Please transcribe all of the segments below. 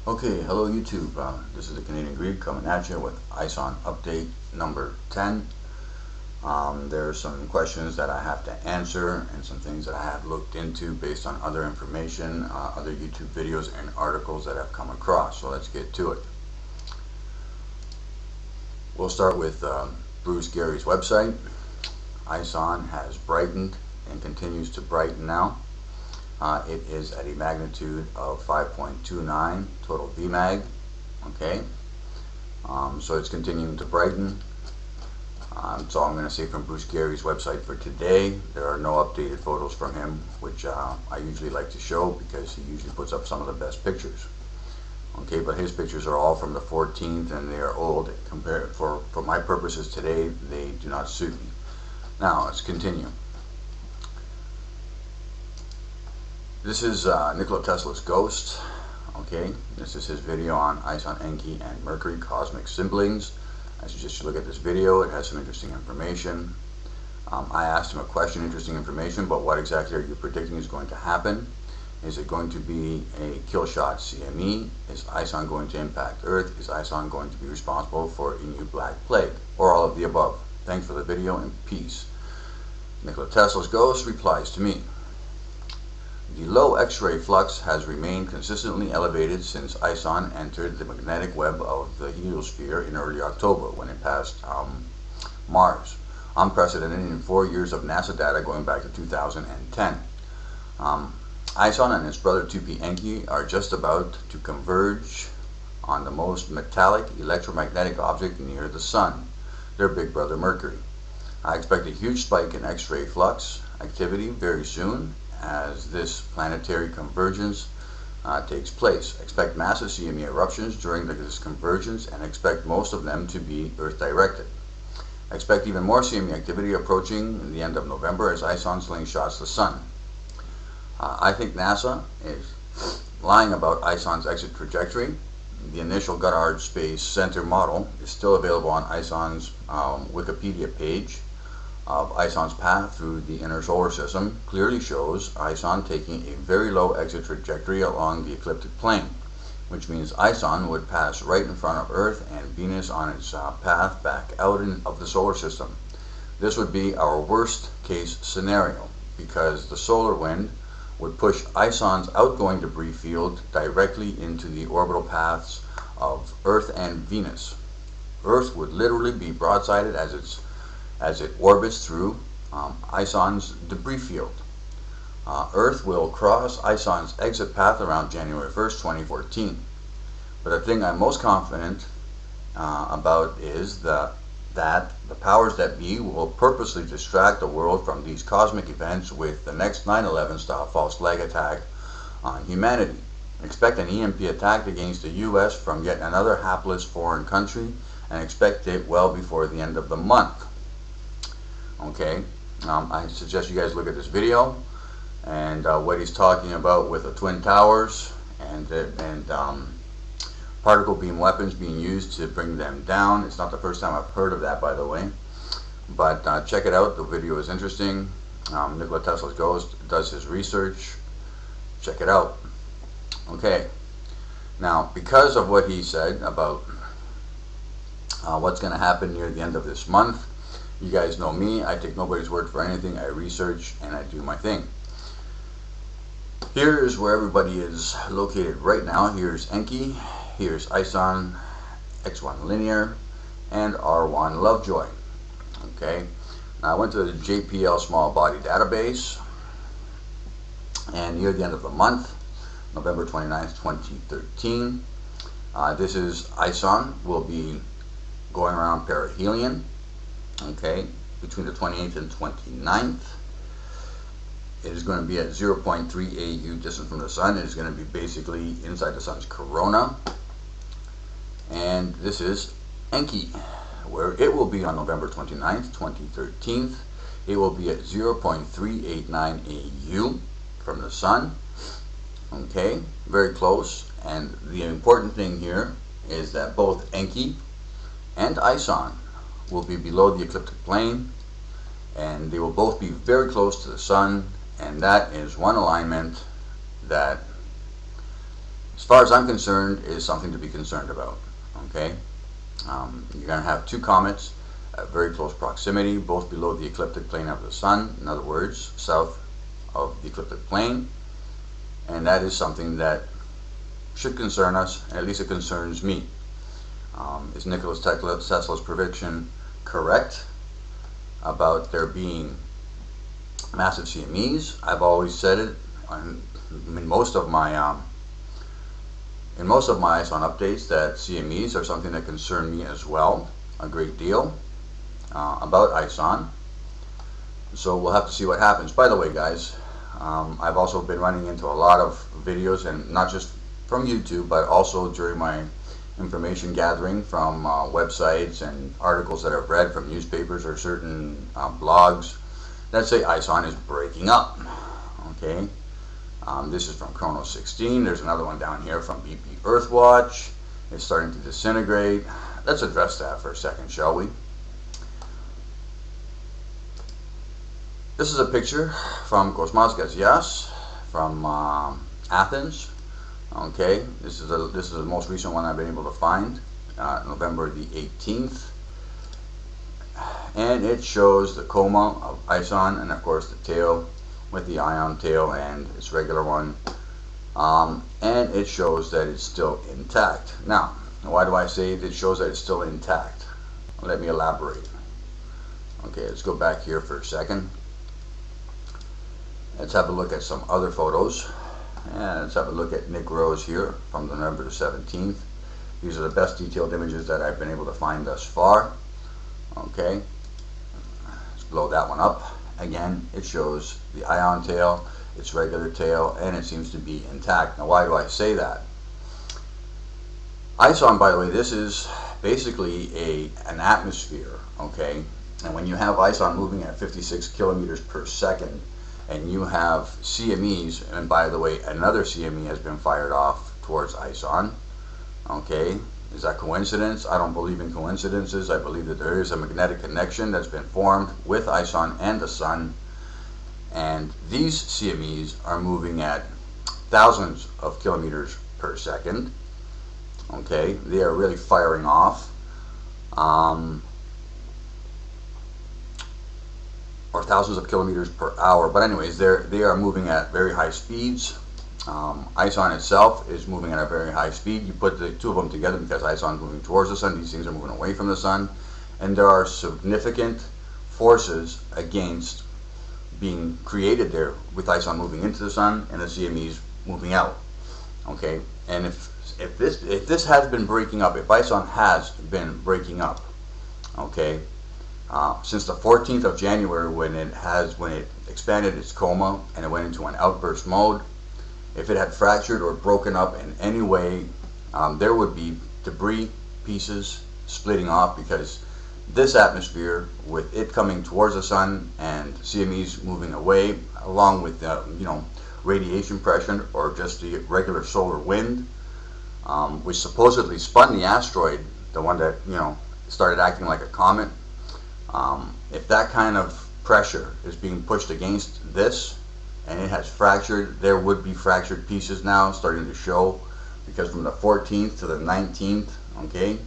Okay, hello YouTube. This is the Canadian Greek coming at you with ISON update number 10. There are some questions that I have to answer and some things that I have looked into based on other information, other YouTube videos and articles that I've come across. So let's get to it. We'll start with Bruce Gary's website. ISON has brightened and continues to brighten now. It is at a magnitude of 5.29 total Vmag. Okay, so it's continuing to brighten. That's all I'm going to say from Bruce Gary's website for today. There are no updated photos from him, which I usually like to show because he usually puts up some of the best pictures. Okay, but his pictures are all from the 14th and they are old. Compared for my purposes today, they do not suit me. Now let's continue. This is Nikola Tesla's ghost. Okay, this is his video on ISON, Enki, and Mercury cosmic siblings. I suggest you look at this video. It has some interesting information. I asked him a question, interesting information, but what exactly are you predicting is going to happen? Is it going to be a kill shot CME? Is ISON going to impact Earth? Is ISON going to be responsible for a new black plague? Or all of the above? Thanks for the video and peace. Nikola Tesla's ghost replies to me. The low X-ray flux has remained consistently elevated since ISON entered the magnetic web of the heliosphere in early October when it passed Mars. Unprecedented in 4 years of NASA data going back to 2010. ISON and its brother 2P Enki are just about to converge on the most metallic electromagnetic object near the Sun, their big brother Mercury. I expect a huge spike in X-ray flux activity very soon as this planetary convergence takes place. Expect massive CME eruptions during this convergence and expect most of them to be Earth-directed. Expect even more CME activity approaching the end of November as ISON slingshots the Sun. I think NASA is lying about ISON's exit trajectory. The initial Goddard Space Center model is still available on ISON's Wikipedia page. Of ISON's path through the inner solar system clearly shows ISON taking a very low exit trajectory along the ecliptic plane, which means ISON would pass right in front of Earth and Venus on its path back out of the solar system. This would be our worst case scenario because the solar wind would push ISON's outgoing debris field directly into the orbital paths of Earth and Venus. Earth would literally be broadsided as it orbits through ISON's debris field. Earth will cross ISON's exit path around January 1st, 2014. But the thing I'm most confident about is that the powers that be will purposely distract the world from these cosmic events with the next 9/11 style false flag attack on humanity. Expect an EMP attack against the US from yet another hapless foreign country and expect it well before the end of the month. Okay, I suggest you guys look at this video and what he's talking about with the Twin Towers and particle beam weapons being used to bring them down. It's not the first time I've heard of that, by the way, but check it out. The video is interesting. Nikola Tesla's ghost does his research. Check it out. Okay, now because of what he said about what's going to happen near the end of this month, you guys know me, I take nobody's word for anything. I research and I do my thing. Here's where everybody is located right now. Here's Enki, here's ISON, X1 Linear, and R1 Lovejoy. Okay, now I went to the JPL small body database, and near the end of the month, November 29th, 2013, this is ISON, will be going around perihelion. Okay, between the 28th and 29th. It is going to be at 0.3 AU distant from the Sun. It is going to be basically inside the Sun's corona. And this is Enki, where it will be on November 29th, 2013. It will be at 0.389 AU from the Sun. Okay, very close. And the important thing here is that both Enki and ISON will be below the ecliptic plane, and they will both be very close to the Sun, and that is one alignment that as far as I'm concerned, is something to be concerned about. Okay, you're going to have two comets at very close proximity, both below the ecliptic plane of the sun. In other words, south of the ecliptic plane, and that is something that should concern us. At least it concerns me. Is Nikola Tesla's prediction correct about there being massive CMEs? I've always said it in most of my ISON updates that CMEs are something that concern me as well a great deal about ISON. So we'll have to see what happens. By the way, guys, I've also been running into a lot of videos, and not just from YouTube, but also during my information gathering from websites and articles that I've read from newspapers or certain blogs that say ISON is breaking up. Okay, this is from Chrono 16. There's another one down here from BP Earthwatch. It's starting to disintegrate. Let's address that for a second, shall we? This is a picture from Kosmos from Athens. Okay, this is the most recent one I've been able to find, November the 18th, and it shows the coma of ISON, and of course the tail with the ion tail and its regular one, and it shows that it's still intact. Now, why do I say it shows that it's still intact? Let me elaborate. Okay, let's go back here for a second. Let's have a look at some other photos. And let's have a look at Nick Rose here from November the 17th. These are the best detailed images that I've been able to find thus far. Okay, let's blow that one up. Again, it shows the ion tail, its regular tail, and it seems to be intact. Now, why do I say that? ISON, by the way, this is basically an atmosphere, okay? And when you have ISON moving at 56 kilometers per second, and you have CMEs, and by the way, another CME has been fired off towards ISON. Okay, is that coincidence? I don't believe in coincidences. I believe that there is a magnetic connection that's been formed with ISON and the sun, and these CMEs are moving at thousands of kilometers per second. Okay, they are really firing off. Or thousands of kilometers per hour, but anyways, they are moving at very high speeds. ISON itself is moving at a very high speed. You put the two of them together because ISON is moving towards the sun, these things are moving away from the sun, and there are significant forces against being created there with ISON moving into the sun and the CMEs moving out. Okay, and if this has been breaking up, if ISON has been breaking up, okay, since the 14th of January when it expanded its coma and it went into an outburst mode, if it had fractured or broken up in any way, there would be debris pieces splitting off, because this atmosphere, with it coming towards the sun and CMEs moving away, along with radiation pressure or just the regular solar wind, which supposedly spun the asteroid, the one that started acting like a comet. If that kind of pressure is being pushed against this and it has fractured, there would be fractured pieces now starting to show, because from the 14th to the 19th, okay,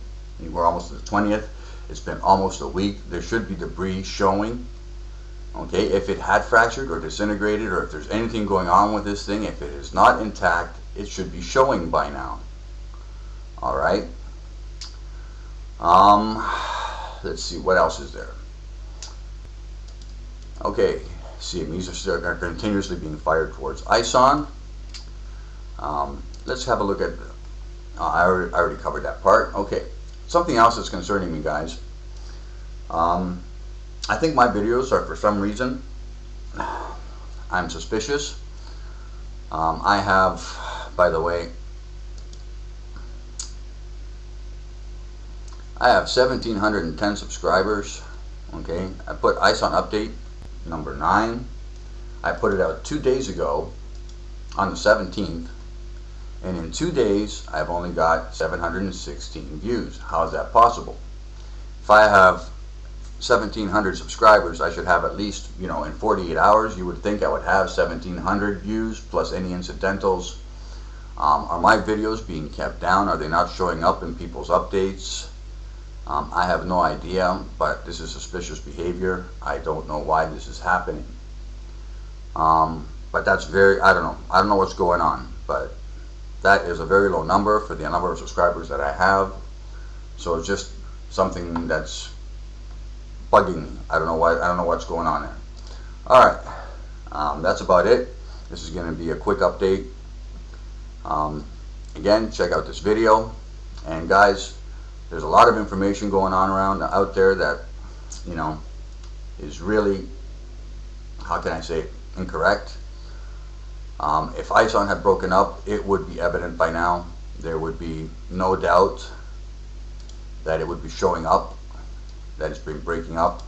we're almost to the 20th, it's been almost a week, there should be debris showing. Okay, if it had fractured or disintegrated, or if there's anything going on with this thing, if it is not intact, it should be showing by now. Alright, let's see, what else is there? Okay, CMEs are continuously being fired towards ISON. Let's have a look at, I already covered that part. Okay, something else that's concerning me, guys. I think my videos are, for some reason, I'm suspicious. I have, by the way, I have 1,710 subscribers. Okay, I put ISON update number 9. I put it out 2 days ago on the 17th, and in 2 days I've only got 716 views. How is that possible? If I have 1,700 subscribers, I should have at least, in 48 hours, you would think I would have 1,700 views plus any incidentals. Are my videos being kept down? Are they not showing up in people's updates? I have no idea, but this is suspicious behavior. I don't know why this is happening. But that's I don't know. I don't know what's going on, but that is a very low number for the number of subscribers that I have. So it's just something that's bugging me. I don't know why. I don't know what's going on there. All right, that's about it. This is going to be a quick update. Again, check out this video, and guys, there's a lot of information going on around out there that, you know, is really, how can I say it, incorrect. If ISON had broken up, it would be evident by now. There would be no doubt that it would be showing up, that it's been breaking up,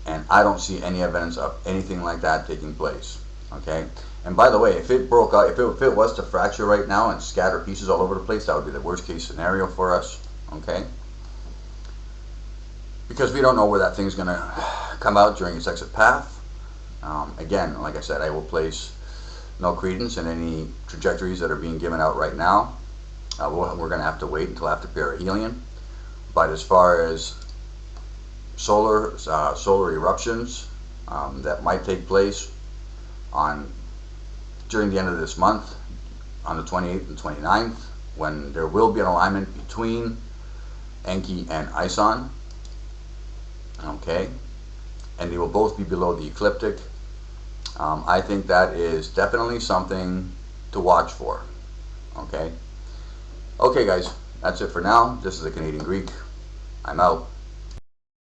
and I don't see any evidence of anything like that taking place. Okay, and by the way, if it broke out, if it was to fracture right now and scatter pieces all over the place, that would be the worst case scenario for us. Okay, because we don't know where that thing's going to come out during its exit path. Again, like I said, I will place no credence in any trajectories that are being given out right now. We're going to have to wait until after perihelion. But as far as solar eruptions that might take place during the end of this month, on the 28th and 29th, when there will be an alignment between Enki and ISON, okay, and they will both be below the ecliptic. I think that is definitely something to watch for. Okay, guys, that's it for now. This is the Canadian Greek. I'm out.